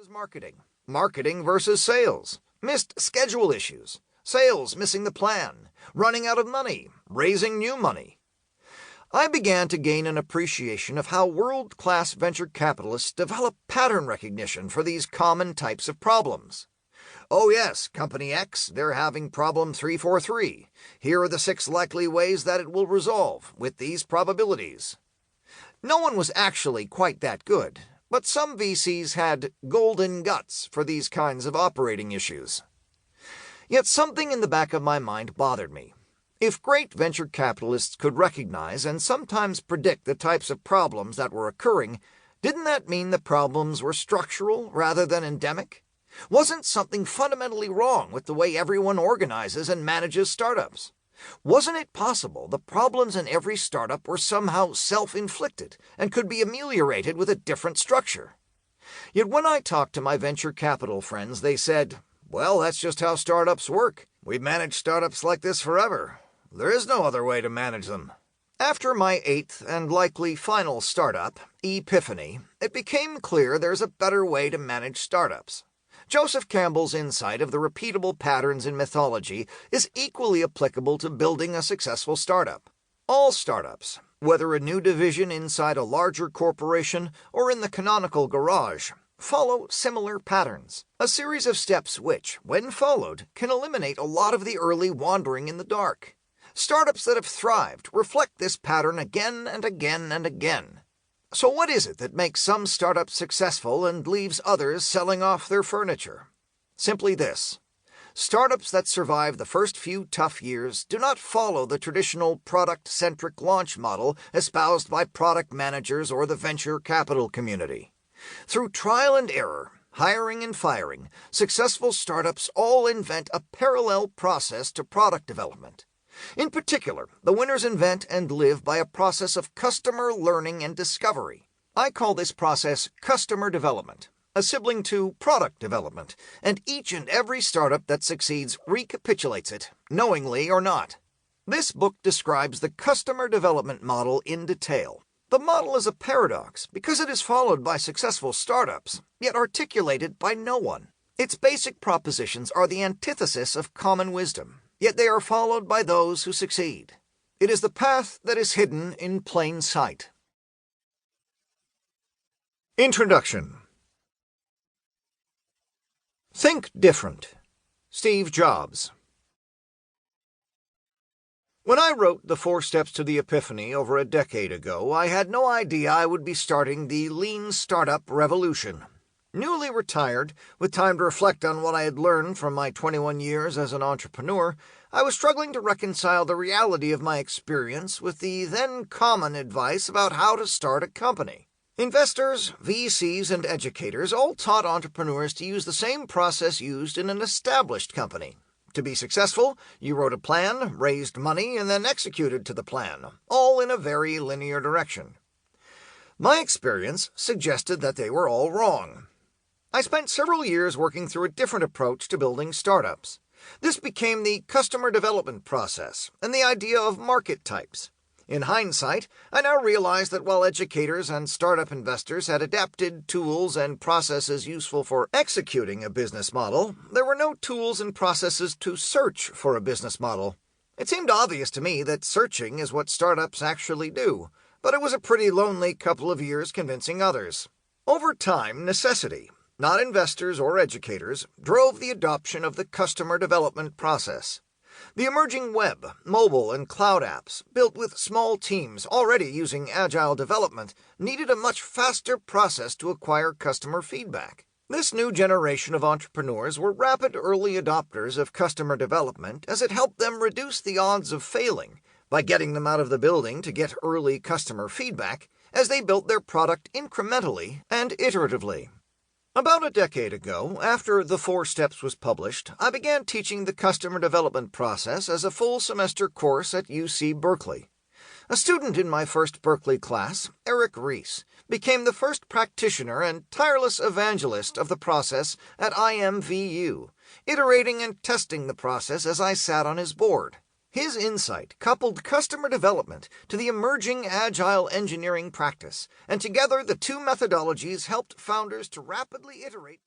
versus marketing, marketing versus sales, missed schedule issues, sales missing the plan, running out of money, raising new money. I began to gain an appreciation of how world-class venture capitalists develop pattern recognition for these common types of problems. Oh yes, Company X, they're having problem 343. Here are the 6 likely ways that it will resolve, with these probabilities. No one was actually quite that good, but some VCs had golden guts for these kinds of operating issues. Yet something in the back of my mind bothered me. If great venture capitalists could recognize and sometimes predict the types of problems that were occurring, didn't that mean the problems were structural rather than endemic? Wasn't something fundamentally wrong with the way everyone organizes and manages startups? Wasn't it possible the problems in every startup were somehow self-inflicted and could be ameliorated with a different structure? Yet when I talked to my venture capital friends, they said, "Well, that's just how startups work. We've managed startups like this forever. There is no other way to manage them." After my 8th and likely final startup, Epiphany, it became clear there's a better way to manage startups. Joseph Campbell's insight of the repeatable patterns in mythology is equally applicable to building a successful startup. All startups, whether a new division inside a larger corporation or in the canonical garage, follow similar patterns, a series of steps which, when followed, can eliminate a lot of the early wandering in the dark. Startups that have thrived reflect this pattern again and again and again. So what is it that makes some startups successful and leaves others selling off their furniture? Simply this. Startups that survive the first few tough years do not follow the traditional product-centric launch model espoused by product managers or the venture capital community. Through trial and error, hiring and firing, successful startups all invent a parallel process to product development. In particular, the winners invent and live by a process of customer learning and discovery. I call this process customer development, a sibling to product development, and each and every startup that succeeds recapitulates it, knowingly or not. This book describes the customer development model in detail. The model is a paradox because it is followed by successful startups, yet articulated by no one. Its basic propositions are the antithesis of common wisdom, yet they are followed by those who succeed. It is the path that is hidden in plain sight. Introduction. Think different. Steve Jobs. When I wrote The 4 Steps to the Epiphany over a decade ago, I had no idea I would be starting the lean startup revolution. Newly retired, with time to reflect on what I had learned from my 21 years as an entrepreneur, I was struggling to reconcile the reality of my experience with the then common advice about how to start a company. Investors, VCs, and educators all taught entrepreneurs to use the same process used in an established company. To be successful, you wrote a plan, raised money, and then executed to the plan, all in a very linear direction. My experience suggested that they were all wrong. I spent several years working through a different approach to building startups. This became the customer development process and the idea of market types. In hindsight, I now realize that while educators and startup investors had adapted tools and processes useful for executing a business model, there were no tools and processes to search for a business model. It seemed obvious to me that searching is what startups actually do, but it was a pretty lonely couple of years convincing others. Over time, necessity, not investors or educators, drove the adoption of the customer development process. The emerging web, mobile, and cloud apps, built with small teams already using agile development, needed a much faster process to acquire customer feedback. This new generation of entrepreneurs were rapid early adopters of customer development as it helped them reduce the odds of failing by getting them out of the building to get early customer feedback as they built their product incrementally and iteratively. About a decade ago, after The 4 Steps was published, I began teaching the customer development process as a full-semester course at UC Berkeley. A student in my first Berkeley class, Eric Rees, became the first practitioner and tireless evangelist of the process at IMVU, iterating and testing the process as I sat on his board. His insight coupled customer development to the emerging agile engineering practice, and together the two methodologies helped founders to rapidly iterate their